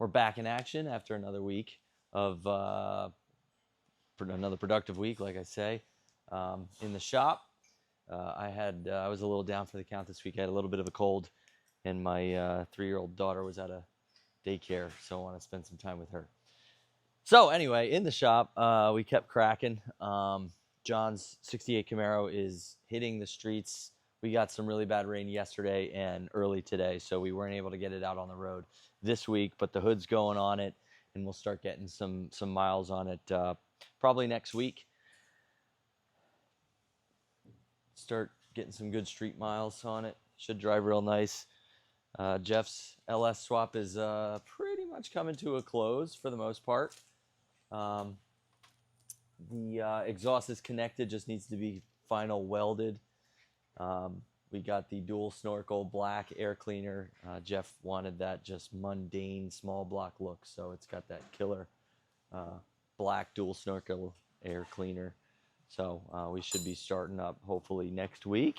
We're back in action after another week of another productive week, like I say, in the shop. I was a little down for the count this week. I had a little bit of a cold, and my 3-year-old daughter was at a daycare, so I want to spend some time with her. So anyway, in the shop, we kept cracking. John's 68 Camaro is hitting the streets. We got some really bad rain yesterday and early today, so we weren't able to get it out on the road this week, but the hood's going on it, and we'll start getting some miles on it probably next week. Start getting some good street miles on it. Should drive real nice. Jeff's LS swap is pretty much coming to a close for the most part. The exhaust is connected, just needs to be final welded. We got the dual snorkel black air cleaner. Jeff wanted that just mundane small block look, so it's got that killer black dual snorkel air cleaner. So we should be starting up hopefully next week.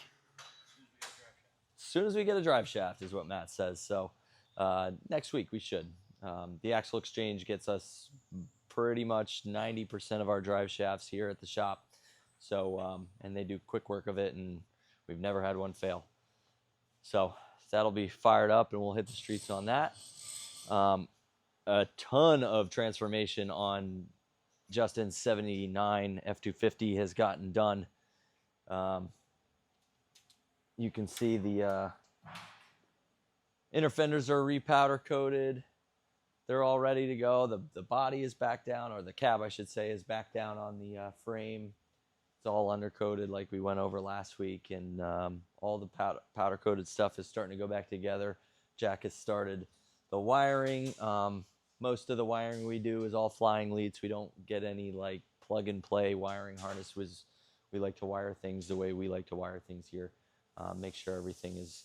As soon as we get a drive shaft is what Matt says. So next week we should. The axle exchange gets us pretty much 90% of our drive shafts here at the shop. So and they do quick work of it, and we've never had one fail. So that'll be fired up, and we'll hit the streets on that. A ton of transformation on Justin's 79 F250 has gotten done. You can see the inner fenders are repowder coated. They're all ready to go. The body is back down, or the cab, I should say, is back down on the frame. It's all undercoated like we went over last week, and all the powder coated stuff is starting to go back together. Jack has started the wiring. Most of the wiring we do is all flying leads. We don't get any like plug and play wiring harness. We like to wire things the way we like to wire things here. Make sure everything is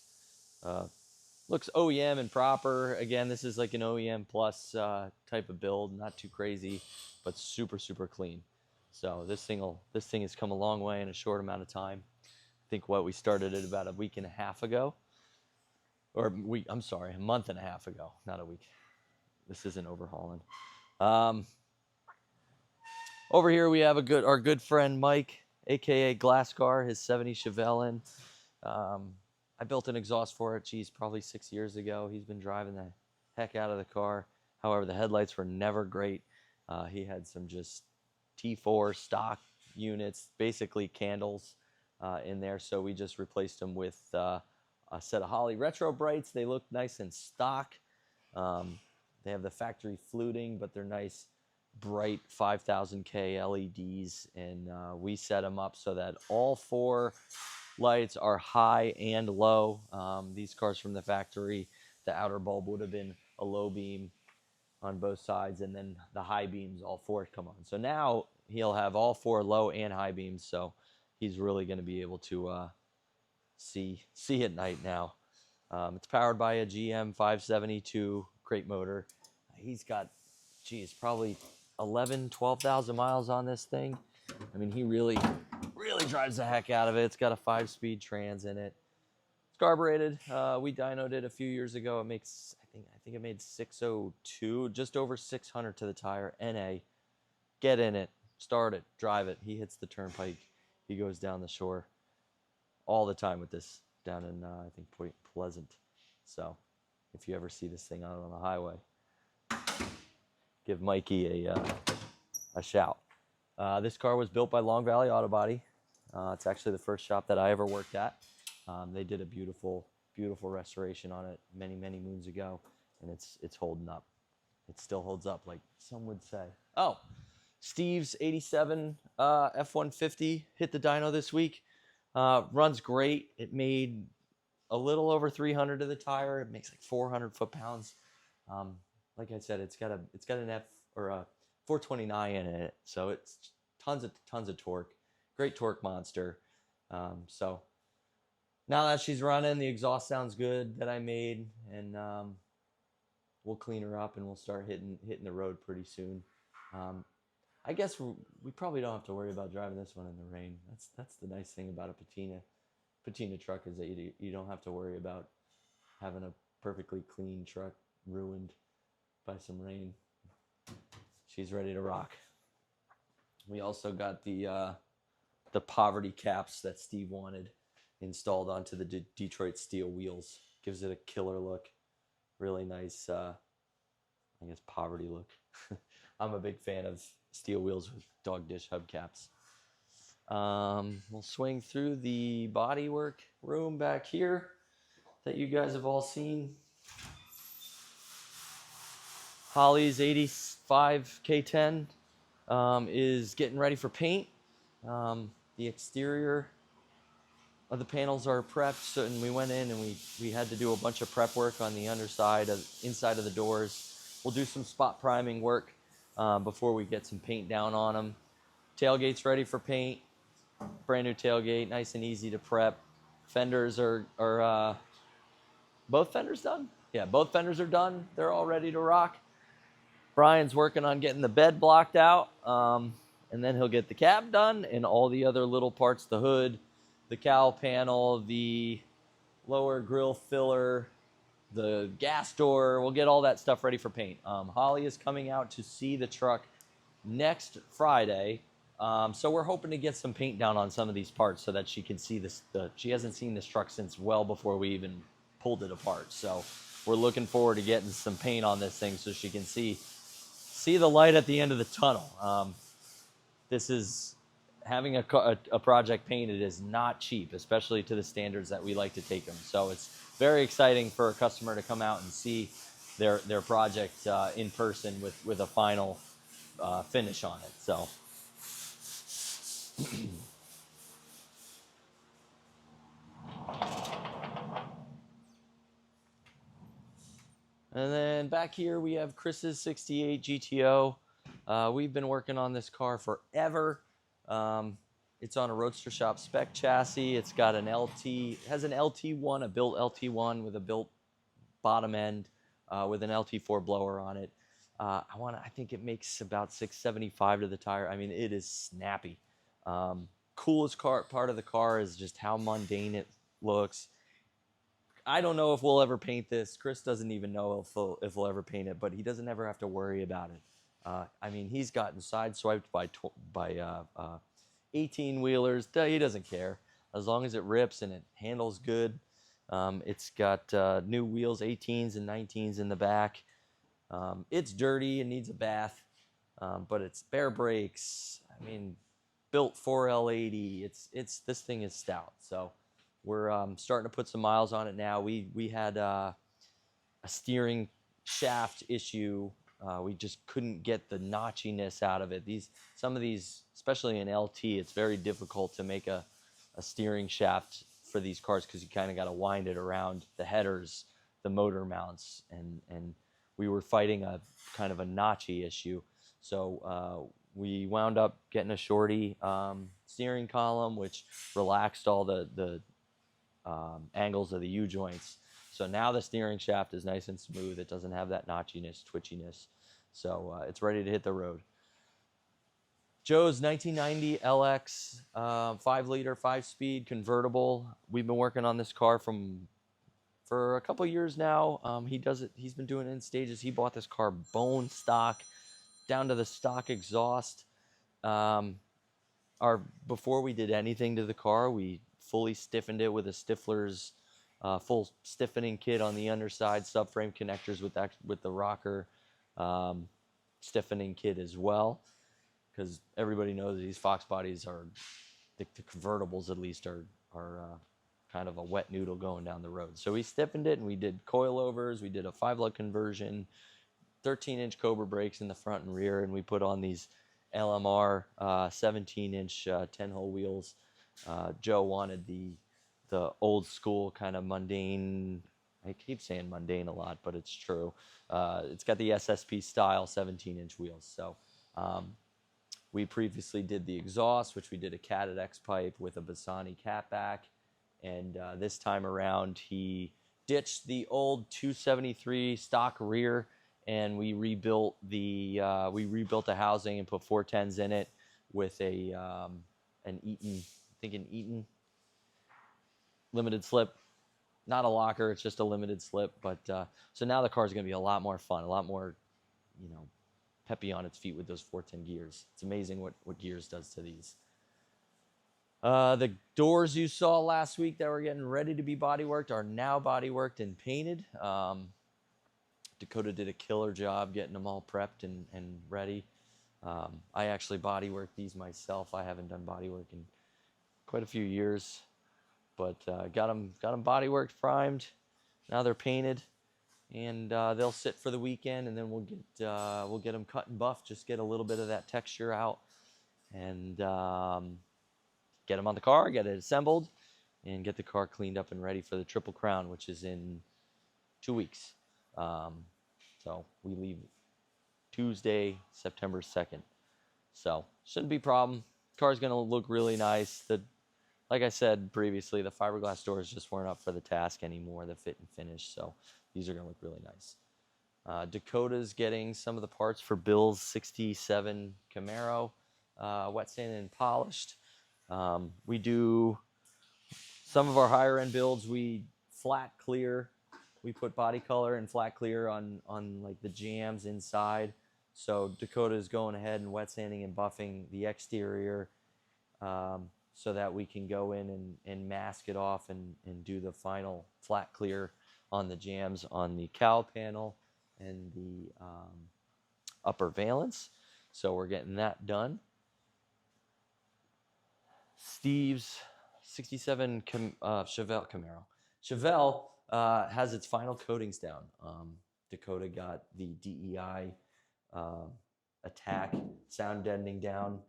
looks OEM and proper. Again, this is like an OEM plus type of build, not too crazy, but super clean. So this thing has come a long way in a short amount of time. I think we started it about a week and a half ago, or a month and a half ago, not a week. This isn't overhauling. Over here we have our good friend Mike, aka Glasscar, his 70 Chevelle in. I built an exhaust for it, probably 6 years ago. He's been driving the heck out of the car. However, the headlights were never great. He had some just T4 stock units, basically candles in there. So we just replaced them with a set of Holley Retro Brights. They look nice and stock. They have the factory fluting, but they're nice, bright 5000K LEDs. And we set them up so that all 4 lights are high and low. These cars from the factory, the outer bulb would have been a low beam on both sides, and then the high beams, all 4 come on. So now he'll have all 4 low and high beams, so he's really going to be able to see at night now. It's powered by a GM 572 crate motor. He's got, probably 12,000 miles on this thing. I mean, he really drives the heck out of it. It's got a 5-speed trans in it. It's carbureted. We dynoed it a few years ago. It makes, I think it made 602, just over 600 to the tire. NA. Get in it, start it, drive it. He hits the turnpike. He goes down the shore all the time with this down in, I think, Point Pleasant. So if you ever see this thing out on the highway, give Mikey a shout. This car was built by Long Valley Auto Body. It's actually the first shop that I ever worked at. They did a beautiful restoration on it many moons ago, and it's holding up. It still holds up, like some would say. Oh, Steve's 87 F-150 hit the dyno this week. Runs great. It made a little over 300 to the tire. It makes like 400 foot-pounds. Like I said, it's got an F or a 429 in it, so it's tons of torque. Great torque monster. So now that she's running, the exhaust sounds good that I made, and we'll clean her up and we'll start hitting the road pretty soon. I guess we probably don't have to worry about driving this one in the rain. That's the nice thing about a patina truck, is that you don't have to worry about having a perfectly clean truck ruined by some rain. She's ready to rock. We also got the poverty caps that Steve wanted installed onto the Detroit steel wheels. Gives it a killer look. Really nice, I guess, poverty look. I'm a big fan of steel wheels with dog dish hubcaps. We'll swing through the bodywork room back here that you guys have all seen. Holly's 85 K10 is getting ready for paint. The exterior of the panels are prepped, and we went in and we had to do a bunch of prep work on the underside, inside of the doors. We'll do some spot priming work before we get some paint down on them. Tailgate's ready for paint. Brand new tailgate, nice and easy to prep. Fenders are both fenders done? Yeah, both fenders are done. They're all ready to rock. Brian's working on getting the bed blocked out, and then he'll get the cab done and all the other little parts, the hood, the cowl panel, the lower grill filler, the gas door. We'll get all that stuff ready for paint. Holly is coming out to see the truck next Friday, so we're hoping to get some paint down on some of these parts so that she can see this. She hasn't seen this truck since well before we even pulled it apart. So we're looking forward to getting some paint on this thing so she can see the light at the end of the tunnel. This is having a project painted is not cheap, especially to the standards that we like to take them. So it's very exciting for a customer to come out and see their project in person with a final finish on it. So and then back here we have Chris's 68 GTO. We've been working on this car forever. It's on a Roadster Shop spec chassis. It's got an LT, it has an LT1, a built LT1 with a built bottom end with an LT4 blower on it. I think it makes about 675 to the tire. I mean, it is snappy. Coolest part of the car is just how mundane it looks. I don't know if we'll ever paint this. Chris doesn't even know if we'll ever paint it, but he doesn't ever have to worry about it. I mean, he's gotten sideswiped by 18-wheelers. He doesn't care. As long as it rips and it handles good. It's got new wheels, 18s and 19s in the back. It's dirty and needs a bath, but it's bare brakes. I mean, built 4L80. This thing is stout. So we're starting to put some miles on it now. We had a steering shaft issue. We just couldn't get the notchiness out of it. Some of these, especially in LT, it's very difficult to make a steering shaft for these cars because you kind of got to wind it around the headers, the motor mounts, and we were fighting a kind of a notchy issue. So we wound up getting a shorty steering column, which relaxed all the angles of the U-joints. So now the steering shaft is nice and smooth. It doesn't have that notchiness, twitchiness. So it's ready to hit the road. Joe's 1990 LX 5-liter, 5-speed convertible. We've been working on this car for a couple years now. He's been doing it in stages. He bought this car bone stock, down to the stock exhaust. Before we did anything to the car, we fully stiffened it with a Stifler's full stiffening kit on the underside, subframe connectors with the rocker stiffening kit as well, because everybody knows these Fox bodies are, the convertibles at least, are kind of a wet noodle going down the road. So we stiffened it and we did coilovers, we did a 5-lug conversion, 13-inch Cobra brakes in the front and rear, and we put on these LMR 17-inch 10-hole wheels. Joe wanted the old school kind of mundane, I keep saying mundane a lot, but it's true. It's got the SSP style 17-inch wheels. So we previously did the exhaust, which we did a Cat at X pipe with a Bassani catback. And this time around, he ditched the old 273 stock rear, and we rebuilt the housing and put 410s in it with an Eaton, I think an Eaton limited slip. Not a locker, it's just a limited slip. But so now the car is going to be a lot more fun, a lot more you know, peppy on its feet with those 410 gears. It's amazing what gears does to these. The doors you saw last week that were getting ready to be bodyworked are now bodyworked and painted. Dakota did a killer job getting them all prepped and ready. I actually bodyworked these myself. I haven't done bodywork in quite a few years, but got them bodyworked, primed. Now they're painted, and they'll sit for the weekend, and then we'll get them cut and buffed. Just get a little bit of that texture out, and get them on the car, get it assembled, and get the car cleaned up and ready for the Triple Crown, which is in 2 weeks. So we leave Tuesday, September 2nd. So shouldn't be a problem. Car's going to look really nice. Like I said previously, the fiberglass doors just weren't up for the task anymore, the fit and finish. So these are going to look really nice. Dakota's getting some of the parts for Bill's 67 Camaro, wet sanded and polished. We do some of our higher end builds, we flat clear. We put body color and flat clear on like the jams inside. So Dakota is going ahead and wet sanding and buffing the exterior, so that we can go in and mask it off and do the final flat clear on the jams on the cowl panel and the upper valance. So we're getting that done. Steve's 67 Chevelle Camaro. Chevelle has its final coatings down. Dakota got the DEI attack sound deadening down.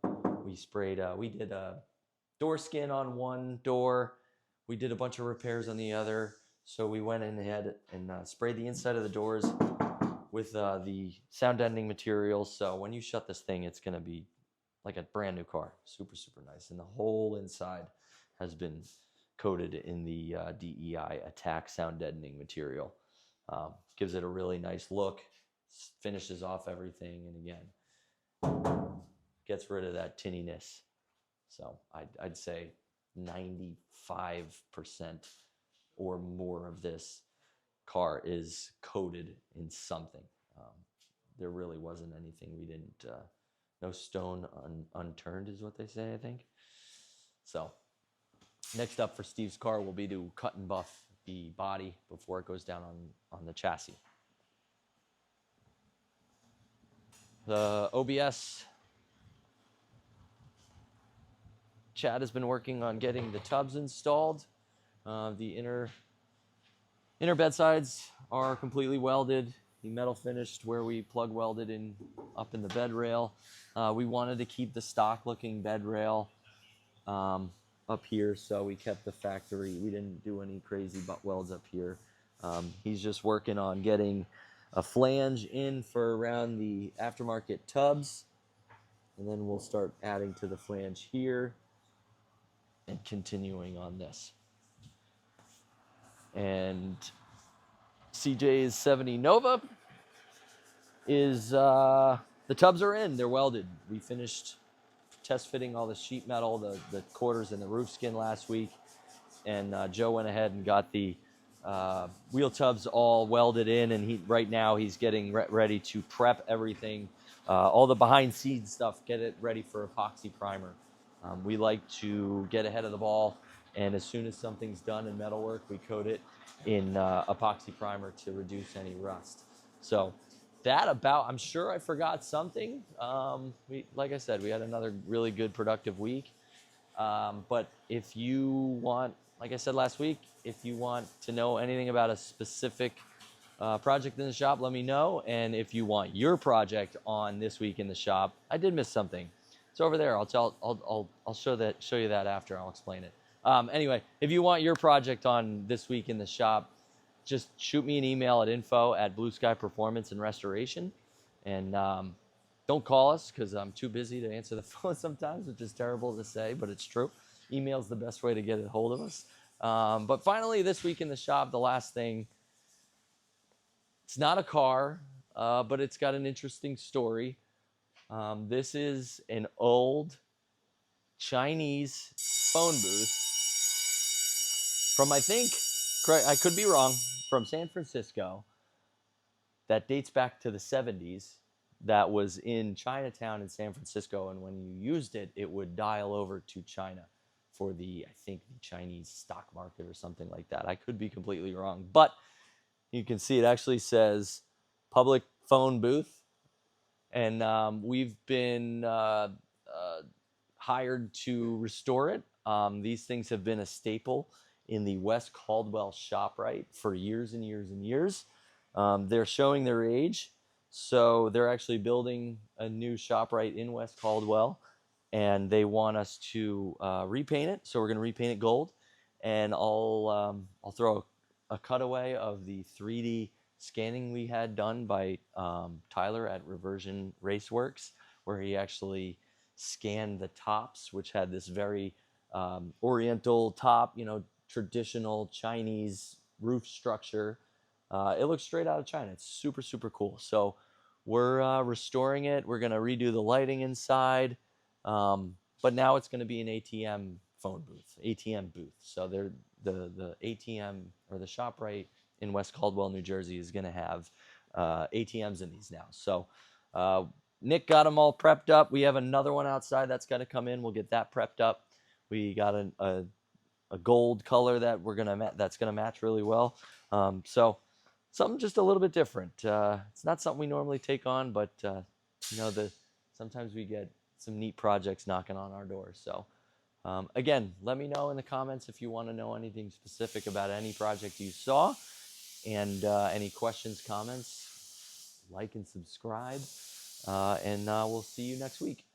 We sprayed, we did a door skin on one door. We did a bunch of repairs on the other. So we went in ahead and sprayed the inside of the doors with the sound deadening material. So when you shut this thing, it's going to be like a brand new car. Super, super nice. And the whole inside has been coated in the DEI attack sound deadening material. Gives it a really nice look, finishes off everything, and again, gets rid of that tinniness. So I'd say 95% or more of this car is coated in something. There really wasn't anything we didn't, no stone unturned is what they say, I think. So next up for Steve's car will be to cut and buff the body before it goes down on the chassis. The OBS, Chad has been working on getting the tubs installed. The inner bed sides are completely welded. The metal finished where we plug welded in up in the bed rail. We wanted to keep the stock looking bed rail up here, so we kept the factory. We didn't do any crazy butt welds up here. He's just working on getting a flange in for around the aftermarket tubs, and then we'll start adding to the flange here and continuing on this. And CJ's 70 Nova is, the tubs are in, they're welded. We finished test fitting all the sheet metal, the quarters and the roof skin last week, and Joe went ahead and got the wheel tubs all welded in, and right now he's getting ready to prep everything, all the behind scenes stuff, get it ready for epoxy primer. We like to get ahead of the ball, and as soon as something's done in metalwork, we coat it in epoxy primer to reduce any rust. So that about, I'm sure I forgot something. Like I said, we had another really good productive week. But if you want, like I said last week, if you want to know anything about a specific project in the shop, let me know. And if you want your project on this week in the shop, I did miss something. It's over there. I'll show you that after. I'll explain it. Anyway, if you want your project on this week in the shop, just shoot me an email at info@Blue Sky Performance and Restoration. And don't call us because I'm too busy to answer the phone sometimes, which is terrible to say, but it's true. Email's the best way to get a hold of us. But finally, this week in the shop, the last thing, it's not a car, but it's got an interesting story. This is an old Chinese phone booth from, I think, I could be wrong, from San Francisco that dates back to the 70s. that was in Chinatown in San Francisco, and when you used it, it would dial over to China for the, I think, the Chinese stock market or something like that. I could be completely wrong, but you can see it actually says public phone booth, and we've been hired to restore it. These things have been a staple in the West Caldwell ShopRite for years and years and years. They're showing their age, so they're actually building a new ShopRite in West Caldwell, and they want us to repaint it. So we're going to repaint it gold, and I'll throw a cutaway of the 3D scanning we had done by Tyler at Reversion Raceworks, where he actually scanned the tops, which had this very oriental top, traditional Chinese roof structure. It looks straight out of China. It's super, super cool. So we're restoring it. We're going to redo the lighting inside. But now it's going to be an ATM phone booth, ATM booth. So the ATM or the ShopRite in West Caldwell, New Jersey is going to have ATMs in these now. So Nick got them all prepped up. We have another one outside that's got to come in. We'll get that prepped up. We got a gold color that that's gonna match really well. So something just a little bit different. It's not something we normally take on, but sometimes we get some neat projects knocking on our doors. So again, let me know in the comments if you want to know anything specific about any project you saw, and any questions, comments. Like and subscribe, and we'll see you next week.